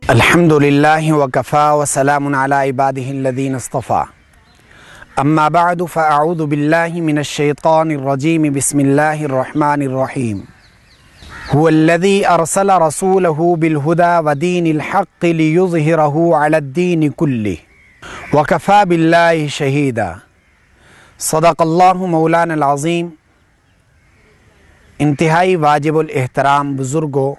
الحمد للہ وکفا وسلام علی عبادہ الذین اصطفیٰ اما بعد فاعوذ باللہ من الشیطان الرجیم بسم اللہ الرحمن الرحیم هو الذی ارسل رسولہ بالہدی ودین الحق لیظہرہ علی الدین کلہ وکفا باللہ شہیدا۔ صدق اللہ مولانا العظیم۔ انتہائی واجب الاحترام بزرگوں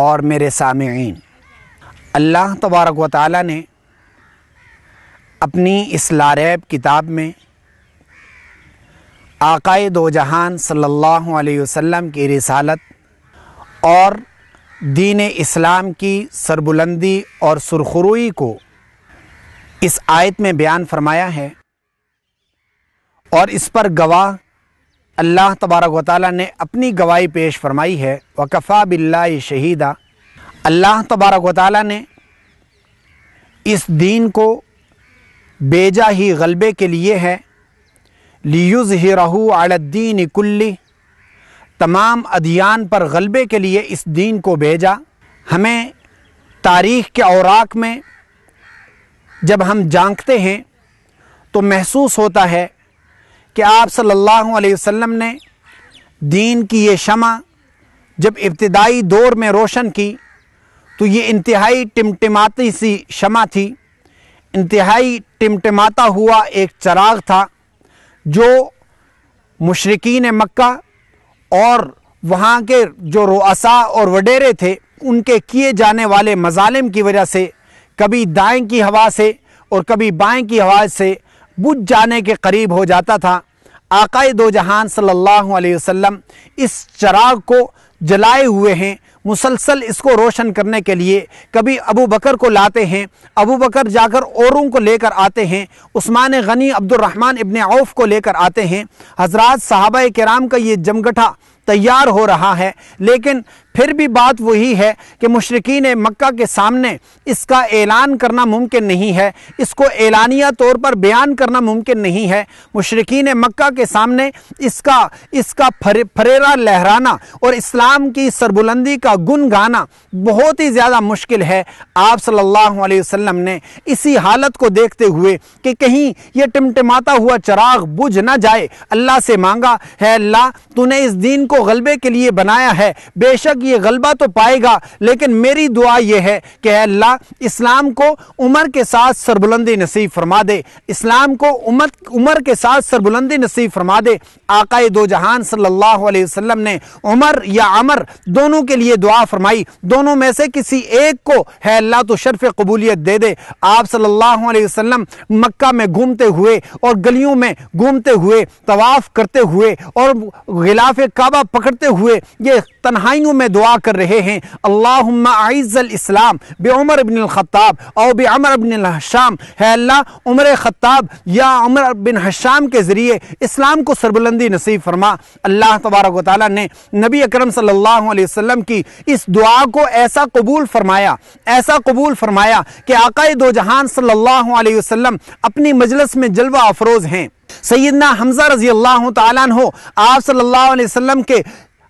اور میرے سامعین، اللہ تبارک و تعالی نے اپنی اس لاریب کتاب میں آقائے دو جہان صلی اللہ علیہ وسلم کی رسالت اور دین اسلام کی سربلندی اور سرخروئی کو اس آیت میں بیان فرمایا ہے، اور اس پر گواہ اللہ تبارک و تعالی نے اپنی گواہی پیش فرمائی ہے۔ وکفا باللہ شہیدا۔ اللہ تبارک و تعالی نے اس دین کو بیجا ہی غلبے کے لیے ہے، لیظہرہ علی الدین کلہ، تمام ادیان پر غلبے کے لیے اس دین کو بھیجا۔ ہمیں تاریخ کے اوراق میں جب ہم جانکتے ہیں تو محسوس ہوتا ہے کہ آپ صلی اللہ علیہ وسلم نے دین کی یہ شمع جب ابتدائی دور میں روشن کی تو یہ انتہائی ٹمٹماتی سی شمع تھی، انتہائی ٹمٹماتا ہوا ایک چراغ تھا جو مشرکین مکہ اور وہاں کے جو رؤساء اور وڈیرے تھے ان کے کیے جانے والے مظالم کی وجہ سے کبھی دائیں کی ہوا سے اور کبھی بائیں کی ہوا سے بجھ جانے کے قریب ہو جاتا تھا۔ آقائے دو جہان صلی اللہ علیہ وسلم اس چراغ کو جلائے ہوئے ہیں، مسلسل اس کو روشن کرنے کے لیے کبھی ابو بکر کو لاتے ہیں، ابو بکر جا کر اوروں کو لے کر آتے ہیں، عثمان غنی عبد الرحمن ابن عوف کو لے کر آتے ہیں، حضرات صحابہ کرام کا یہ جمگٹھا تیار ہو رہا ہے، لیکن پھر بھی بات وہی ہے کہ مشرکین مکہ کے سامنے اس کا اعلان کرنا ممکن نہیں ہے، اس کو اعلانیہ طور پر بیان کرنا ممکن نہیں ہے۔ مشرکین مکہ کے سامنے اس کا پھریرا لہرانا اور اسلام کی سربلندی کا گن گانا بہت ہی زیادہ مشکل ہے۔ آپ صلی اللہ علیہ وسلم نے اسی حالت کو دیکھتے ہوئے کہ کہیں یہ ٹمٹماتا ہوا چراغ بجھ نہ جائے، اللہ سے مانگا، ہے اللہ تو نے اس دین کو غلبے کے لیے بنایا ہے، بے شک یہ غلبہ تو پائے گا، لیکن میری دعا یہ ہے کہ اے اللہ اسلام کو عمر کے ساتھ سربلندی نصیب فرما دے، اسلام کو عمر کے ساتھ سربلندی نصیب فرما دے۔ آقائے دو جہان صلی اللہ علیہ وسلم نے عمر یا عمر دونوں کے لیے دعا فرمائی، دونوں میں سے کسی ایک کو ہے اللہ تو شرف قبولیت دے دے۔ آپ صلی اللہ علیہ وسلم مکہ میں گھومتے ہوئے اور گلیوں میں گھومتے ہوئے، طواف کرتے ہوئے اور غلاف کعبہ پکڑتے ہوئے یہ تنہائیوں میں دعا کر رہے ہیں، اللہم اعز الاسلام بعمر بن الخطاب او بعمر بن الحشام، ہے اللہ عمر خطاب یا عمر بن حشام کے ذریعے اسلام کو سربلندی نصیب فرما۔ اللہ تبارک و تعالی نے نبی اکرم صلی اللہ علیہ وسلم کی اس دعا کو ایسا قبول فرمایا کہ آقائے دو جہان صلی اللہ علیہ وسلم اپنی مجلس میں جلوہ افروز ہیں۔ سیدنا حمزہ رضی اللہ تعالیٰ عنہ آپ صلی اللہ علیہ وسلم کے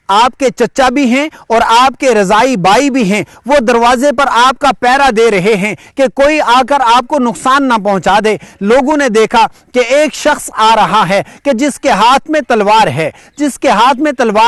آپ کے چچا بھی ہیں اور آپ کے رضائی بائی بھی ہیں، وہ دروازے پر آپ کا پہرا دے رہے ہیں کہ کوئی آ کر آپ کو نقصان نہ پہنچا دے۔ لوگوں نے دیکھا کہ ایک شخص آ رہا ہے کہ جس کے ہاتھ میں تلوار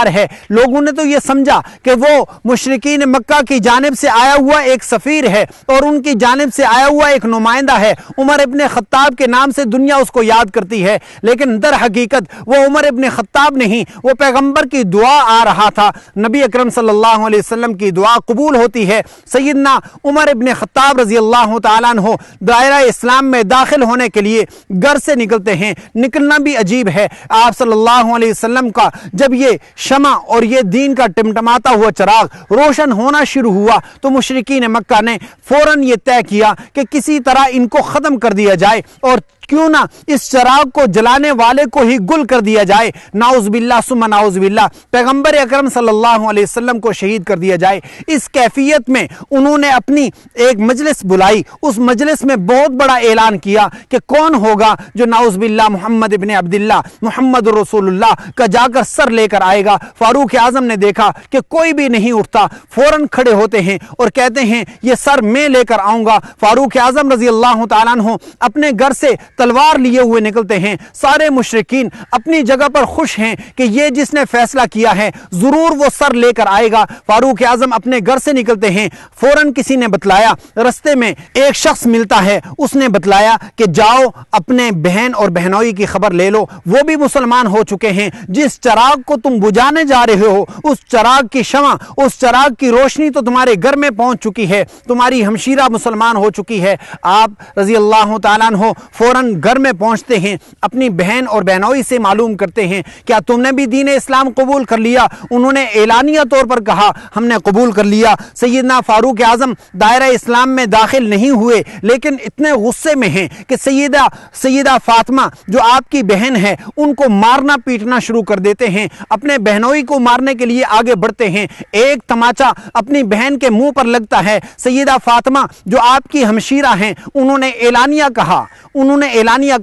ہے، لوگوں نے تو یہ سمجھا کہ وہ مشرکین مکہ کی جانب سے آیا ہوا ایک سفیر ہے اور ان کی جانب سے آیا ہوا ایک نمائندہ ہے، عمر ابن خطاب کے نام سے دنیا اس کو یاد کرتی ہے، لیکن در حقیقت وہ عمر ابن خطاب نہیں، وہ پیغمبر کی دعا آ رہا تھا۔ نبی اکرم صلی اللہ علیہ وسلم کی دعا قبول ہوتی ہے۔ سیدنا عمر ابن خطاب رضی اللہ تعالیٰ عنہ دائرہ اسلام میں داخل ہونے کے لیے گھر سے نکلتے ہیں، نکلنا بھی عجیب ہے۔ آپ صلی اللہ علیہ وسلم کا جب یہ شمع اور یہ دین کا ٹمٹماتا ہوا چراغ روشن ہونا شروع ہوا تو مشرکین مکہ نے فوراً یہ طے کیا کہ کسی طرح ان کو ختم کر دیا جائے، اور کیوں نہ اس چراغ کو جلانے والے کو ہی گل کر دیا جائے، نعوذ باللہ ثم نعوذ باللہ، پیغمبر اکرم صلی اللہ علیہ وسلم کو شہید کر دیا جائے۔ اس کیفیت میں انہوں نے اپنی ایک مجلس بلائی، اس مجلس میں بہت بڑا اعلان کیا کہ کون ہوگا جو نعوذ باللہ محمد ابن عبداللہ محمد رسول اللہ کا جا کر سر لے کر آئے گا۔ فاروق اعظم نے دیکھا کہ کوئی بھی نہیں اٹھتا، فوراً کھڑے ہوتے ہیں اور کہتے ہیں یہ سر میں لے کر آؤں گا۔ فاروق اعظم رضی اللہ تعالیٰ عنہ اپنے گھر سے تلوار لیے ہوئے نکلتے ہیں۔ سارے مشرکین اپنی جگہ پر خوش ہیں کہ یہ جس نے فیصلہ کیا ہے ضرور وہ سر لے کر آئے گا۔ فاروق اعظم اپنے گھر سے نکلتے ہیں، فوراً کسی نے بتلایا، رستے میں ایک شخص ملتا ہے، اس نے بتلایا کہ جاؤ اپنے بہن اور بہنوئی کی خبر لے لو، وہ بھی مسلمان ہو چکے ہیں۔ جس چراغ کو تم بجھانے جا رہے ہو اس چراغ کی شمع، اس چراغ کی روشنی تو تمہارے گھر میں پہنچ چکی ہے، تمہاری ہمشیرہ مسلمان ہو چکی ہے۔ آپ رضی اللہ تعالیٰ عنہ فوراً گھر میں پہنچتے ہیں، اپنی بہن اور بہنوئی سے معلوم کرتے ہیں کیا تم نے بھی دین اسلام قبول کر لیا؟ انہوں نے اعلانیہ طور پر کہا ہم نے قبول کر لیا۔ سیدنا فاروق اعظم دائرہ اسلام میں داخل نہیں ہوئے، لیکن اتنے غصے میں ہیں کہ سیدہ فاطمہ جو آپ کی بہن ہے ان کو مارنا پیٹنا شروع کر دیتے ہیں، اپنے بہنوئی کو مارنے کے لیے آگے بڑھتے ہیں۔ ایک تماچا اپنی بہن کے منہ پر لگتا ہے۔ سیدہ فاطمہ جو آپ کی ہمشیرہ ہیں انہوں نے اعلانیہ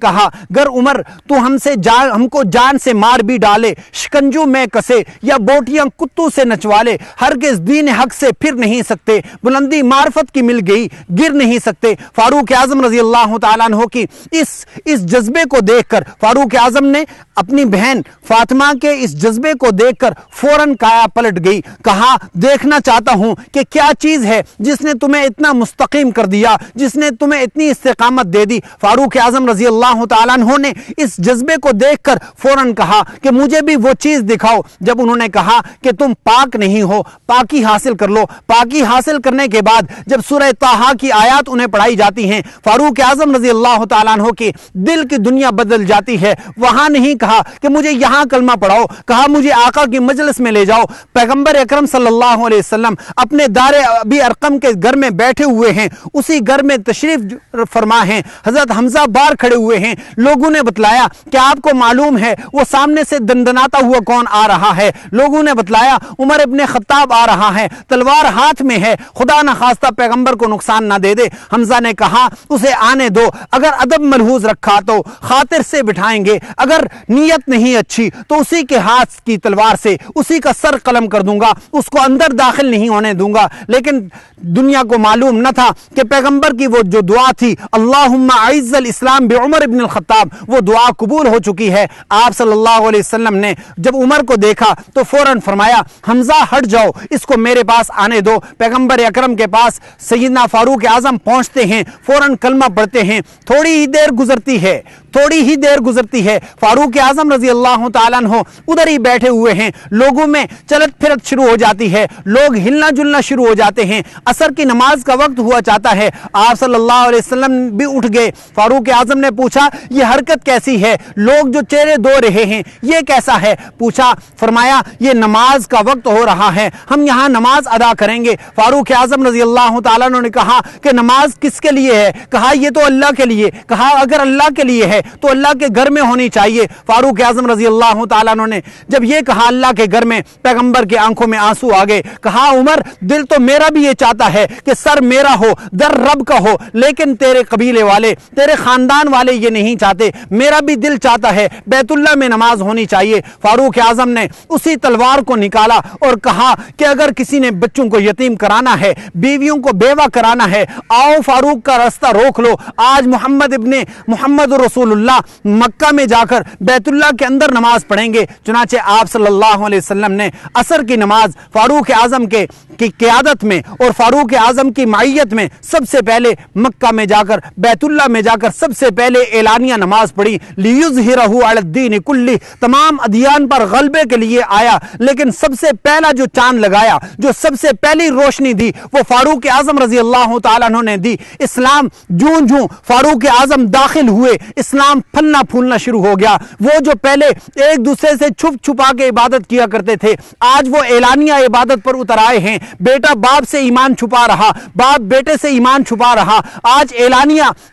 کہا گر عمر تو ہم کو جان سے مار بھی ڈالے، شکنجو میں کسے یا بوٹیاں کتوں سے نچوالے، ہرگز دین حق سے پھر نہیں سکتے، بلندی معرفت کی مل گئی گر نہیں سکتے۔ فاروق اعظم رضی اللہ تعالیٰ عنہ کی اس جذبے کو دیکھ کر فاروق اعظم نے اپنی بہن فاطمہ کے اس جذبے کو دیکھ کر فوراً کایا پلٹ گئی، کہا دیکھنا چاہتا ہوں کہ کیا چیز ہے جس نے تمہیں اتنا مستقیم کر دیا، جس نے تمہیں اتنی استقامت دے دی۔ فاروق اعظم رضی اللہ تعالیٰ عنہ نے اس جذبے کو دیکھ کر فوراً کہا کہ مجھے بھی وہ چیز دکھاؤ۔ جب انہوں نے کہا کہ تم پاک نہیں ہو، پاکی حاصل کر لو، پاکی حاصل کرنے کے بعد جب سورہ طٰہٰ کی آیات انہیں پڑھائی جاتی ہیں، فاروق اعظم رضی اللہ تعالیٰ عنہ کی دل کی دنیا بدل جاتی ہے۔ وہاں نہیں کہا کہ مجھے یہاں کلمہ پڑھاؤ، کہا مجھے آقا کی مجلس میں لے جاؤ۔ پیغمبر اکرم صلی اللہ علیہ وسلم اپنے دار ابی ارقم کے گھر میں بیٹھے ہوئے ہیں، اسی گھر میں تشریف فرما ہیں، حضرت حمزہ باہر کھڑے ہوئے ہیں۔ لوگوں نے بتلایا کہ آپ کو معلوم ہے وہ سامنے سے دندناتا ہوا کون آ رہا ہے؟ لوگوں نے بتلایا عمر ابن خطاب آ رہا ہے، تلوار ہاتھ میں ہے، خدا نہ خواستہ پیغمبر کو نقصان نہ دے دے۔ حمزہ نے کہا اسے آنے دو، اگر ادب ملحوظ رکھا تو خاطر سے بٹھائیں گے، اگر نیت نہیں اچھی تو اسی کے ہاتھ کی تلوار سے اسی کا سر قلم کر دوں گا، اس کو اندر داخل نہیں ہونے دوں گا۔ لیکن دنیا کو معلوم نہ تھا کہ پیغمبر کی وہ جو دعا تھی اللہم اعز الاسلام بعمر ابن الخطاب، وہ دعا قبول ہو چکی ہے۔ آپ صلی اللہ علیہ وسلم نے جب عمر کو دیکھا تو فوراً فرمایا حمزہ ہٹ جاؤ، اس کو میرے پاس آنے دو۔ پیغمبر اکرم کے پاس سیدنا فاروق اعظم پہنچتے ہیں، فوراً کلمہ پڑھتے ہیں۔ تھوڑی ہی دیر گزرتی ہے، فاروق اعظم رضی اللہ تعالیٰ عنہ ادھر ہی بیٹھے ہوئے ہیں، لوگوں میں چلت پھرت شروع ہو جاتی ہے، لوگ ہلنا جلنا شروع ہو جاتے ہیں۔ عصر کی نماز کا وقت ہوا چاہتا ہے، آپ صلی اللہ علیہ وسلم بھی اٹھ گئے۔ فاروق اعظم نے پوچھا یہ حرکت کیسی ہے؟ لوگ جو چہرے دھو رہے ہیں یہ کیسا ہے؟ پوچھا، فرمایا یہ نماز کا وقت ہو رہا ہے، ہم یہاں نماز ادا کریں گے۔ فاروق اعظم رضی اللہ تعالیٰ عنہ نے کہا کہ نماز کس کے لیے ہے؟ کہا یہ تو اللہ کے لیے۔ کہا اگر اللہ کے لیے ہے تو اللہ کے گھر میں ہونی چاہیے۔ فاروق اعظم رضی اللہ تعالیٰ عنہ نے جب یہ کہا اللہ کے گھر میں، پیغمبر کی آنکھوں میں آنسو آ گئے۔ کہا عمر دل تو میرا بھی یہ چاہتا ہے کہ سر میرا ہو، در رب کا ہو، لیکن تیرے قبیلے والے، تیرے خاندان والے یہ نہیں چاہتے، میرا بھی دل چاہتا ہے بیت اللہ میں نماز ہونی چاہیے۔ فاروق اعظم نے اسی تلوار کو نکالا اور کہا کہ اگر کسی نے بچوں کو یتیم کرانا ہے، بیویوں کو بیوہ کرانا ہے، آؤ فاروق کا راستہ روک لو۔ آج محمد رسول اللہ مکہ میں جا کر بیت اللہ کے اندر نماز پڑھیں گے۔ چنانچہ آپ صلی اللہ علیہ وسلم نے عصر کی نماز فاروق اعظم کی قیادت میں اور فاروق اعظم کی معیت میں سب سے پہلے مکہ میں جا کر بیت اللہ میں جا کر سب سے پہلے اعلانیہ نماز پڑھی۔ لیظہرہ علی الدین کلہ، تمام ادیان پر غلبے کے لیے آیا، لیکن سب سے پہلا جو چاند لگایا، جو سب سے پہلی روشنی دی، وہ فاروق اعظم رضی اللہ تعالیٰ عنہ نے دی۔ اسلام جوں فاروق اعظم داخل ہوئے، اسلام پھلنا پھولنا شروع ہو گیا۔ وہ جو پہلے ایک دوسرے سے چھپ چھپا کے عبادت کیا کرتے تھے، آج وہ اعلانیہ عبادت پر اتر آئے ہیں۔ بیٹا باپ سے ایمان چھپا رہا، باپ بیٹے سے ایمان چھپا رہا، آج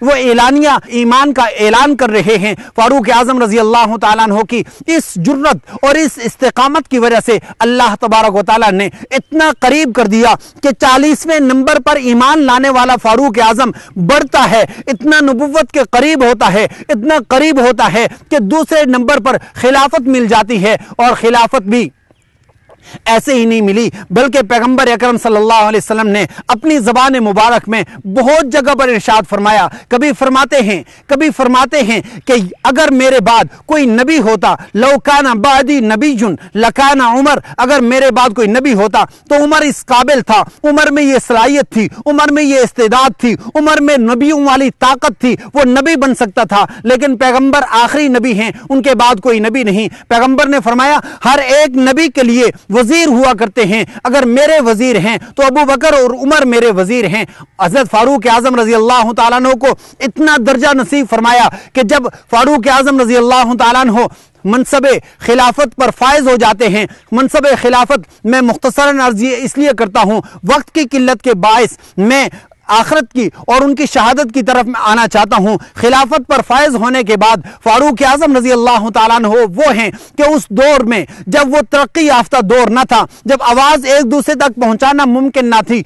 وہ اعلانیہ ایمان کا اعلان کر رہے ہیں۔ فاروق اعظم رضی اللہ تعالیٰ عنہ کی اس جرت اور اس استقامت کی وجہ سے اللہ تبارک و تعالیٰ نے اتنا قریب کر دیا کہ 40ویں نمبر پر ایمان لانے والا فاروق اعظم بڑھتا ہے، اتنا نبوت کے قریب ہوتا ہے، اتنا قریب ہوتا ہے کہ دوسرے نمبر پر خلافت مل جاتی ہے، اور خلافت بھی ایسے ہی نہیں ملی بلکہ پیغمبر اکرم صلی اللہ علیہ وسلم نے اپنی زبان مبارک میں بہت جگہ پر ارشاد فرمایا، کبھی فرماتے ہیں کہ اگر میرے بعد کوئی نبی ہوتا، لو کان بعدی نبی لکان عمر، اگر میرے بعد کوئی نبی ہوتا تو عمر اس قابل تھا، عمر میں یہ صلاحیت تھی، عمر میں یہ استعداد تھی، عمر میں نبیوں والی طاقت تھی، وہ نبی بن سکتا تھا، لیکن پیغمبر آخری نبی ہیں، ان کے بعد کوئی نبی نہیں۔ پیغمبر نے فرمایا ہر ایک نبی کے لیے وزیر ہوا کرتے ہیں، اگر میرے وزیر ہیں تو ابو بکر اور عمر میرے وزیر ہیں۔ حضرت فاروق اعظم رضی اللہ تعالیٰ عنہ کو اتنا درجہ نصیب فرمایا کہ جب فاروق اعظم رضی اللہ تعالیٰ عنہ منصب خلافت پر فائز ہو جاتے ہیں، منصب خلافت میں مختصراً عرض اس لیے کرتا ہوں، وقت کی قلت کے باعث میں آخرت کی اور ان کی شہادت کی طرف میں آنا چاہتا ہوں۔ خلافت پر فائز ہونے کے بعد فاروق اعظم رضی اللہ تعالیٰ عنہ وہ ہیں کہ اس دور میں جب وہ ترقی یافتہ دور نہ تھا، جب آواز ایک دوسرے تک پہنچانا ممکن نہ تھی،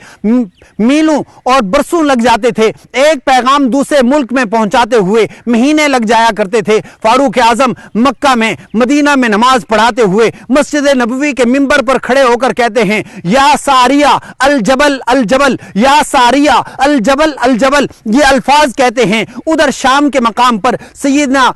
میلوں اور برسوں لگ جاتے تھے، ایک پیغام دوسرے ملک میں پہنچاتے ہوئے مہینے لگ جایا کرتے تھے، فاروق اعظم مکہ میں مدینہ میں نماز پڑھاتے ہوئے مسجد نبوی کے منبر پر کھڑے ہو کر کہتے ہیں یا ساریہ الجبل الجبل، یا ساریہ الجبل الجبل، یہ الفاظ کہتے ہیں۔ ادھر شام کے مقام پر سیدنا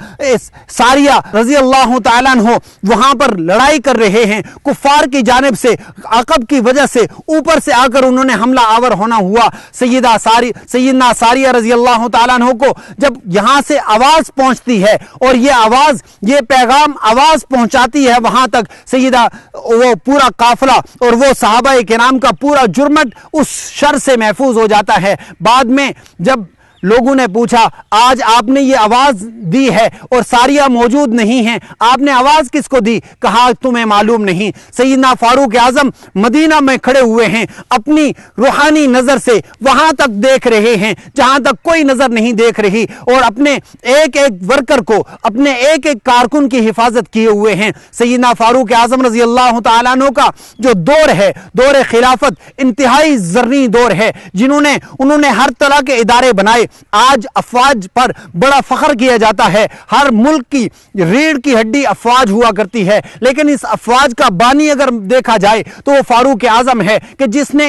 ساریہ رضی اللہ تعالیٰ عنہ وہاں پر لڑائی کر رہے ہیں، کفار کی جانب سے عقب کی وجہ سے اوپر سے آ کر انہوں نے حملہ آور ہونا ہوا۔ سیدنا ساریہ رضی اللہ تعالیٰ عنہ کو جب یہاں سے آواز پہنچتی ہے اور یہ پیغام آواز پہنچاتی ہے وہاں تک، سیدہ وہ پورا قافلہ اور وہ صحابہ کرام کا پورا جرمٹ اس شر سے محفوظ ہو جاتا ہے۔ بعد میں جب لوگوں نے پوچھا آج آپ نے یہ آواز دی ہے اور ساریہ موجود نہیں ہیں، آپ نے آواز کس کو دی؟ کہا تمہیں معلوم نہیں۔ سیدنا فاروق اعظم مدینہ میں کھڑے ہوئے ہیں، اپنی روحانی نظر سے وہاں تک دیکھ رہے ہیں جہاں تک کوئی نظر نہیں دیکھ رہی، اور اپنے ایک ایک ورکر کو، اپنے ایک ایک کارکن کی حفاظت کیے ہوئے ہیں۔ سیدنا فاروق اعظم رضی اللہ تعالیٰ عنہ کا جو دور ہے، دور خلافت، انتہائی زرعی دور ہے، انہوں نے ہر طرح کے ادارے بنائے۔ آج افواج پر بڑا فخر کیا جاتا ہے، ہر ملک کی ریڑھ کی ہڈی افواج ہوا کرتی ہے، لیکن اس افواج کا بانی اگر دیکھا جائے تو وہ فاروق اعظم ہے کہ جس نے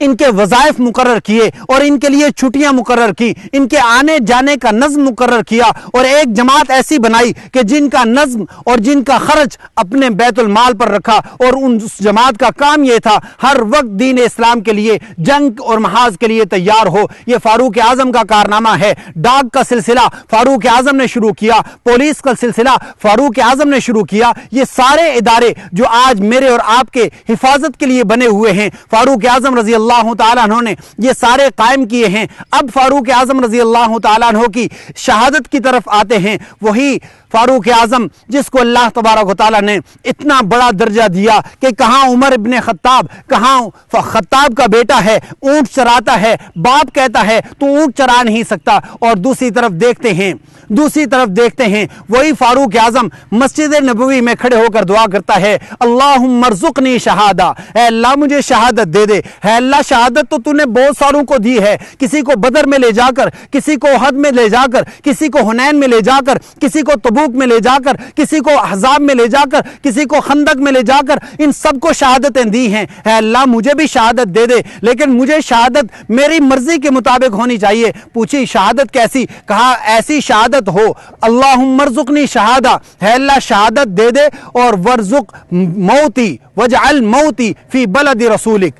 ان کے وظائف مقرر کیے اور ان کے لیے چھٹیاں مقرر کی، ان کے آنے جانے کا نظم مقرر کیا، اور ایک جماعت ایسی بنائی کہ جن کا نظم اور جن کا خرچ اپنے بیت المال پر رکھا، اور اس جماعت کا کام یہ تھا ہر وقت دین اسلام کے لیے جنگ اور محاذ کے لیے تیار ہو۔ یہ فاروق اعظم کا کارنامہ ہے۔ ڈاک کا سلسلہ فاروق اعظم نے شروع کیا، پولیس کا سلسلہ فاروق اعظم نے شروع کیا۔ یہ سارے ادارے جو آج میرے اور آپ کے حفاظت کے لیے بنے ہوئے ہیں، فاروق اعظم رضی اللہ تعالیٰ عنہ نے یہ سارے قائم کیے ہیں۔ اب فاروق اعظم رضی اللہ تعالیٰ عنہ کی شہادت کی طرف آتے ہیں، وہی فاروق اعظم جس کو اللہ تبارک و تعالیٰ نے اتنا بڑا درجہ دیا کہ کہاں عمر ابن خطاب، کہاں خطاب کا بیٹا ہے، اونٹ چراتا ہے، باپ کہتا ہے تو اونٹ چرا نہیں سکتا، اور دوسری طرف دیکھتے ہیں وہی فاروق اعظم مسجد نبوی میں کھڑے ہو کر دعا کرتا ہے اللہم ارزقنی شہادہ، اے اللہ مجھے شہادت دے دے۔ اے اللہ شہادت تو نے بہت ساروں کو دی ہے، کسی کو بدر میں لے جا کر، کسی کو احد میں لے جا کر، کسی کو حنین میں لے جا کر، کسی کو تبوک میں لے جا کر، کسی کو احزاب میں لے جا کر، کسی کو خندق میں لے جا کر، ان سب کو شہادتیں دی ہیں۔ اے اللہ مجھے بھی شہادت دے دے، لیکن مجھے شہادت میری مرضی کے مطابق ہونی چاہیے۔ پوچھی شہادت کیسی؟ کہا ایسی شہادت ہو اللہم ارزقنی شہادہ، اے اللہ شہادت دے دے، اور ورزق موتی وجعل موتی فی بلد رسولک،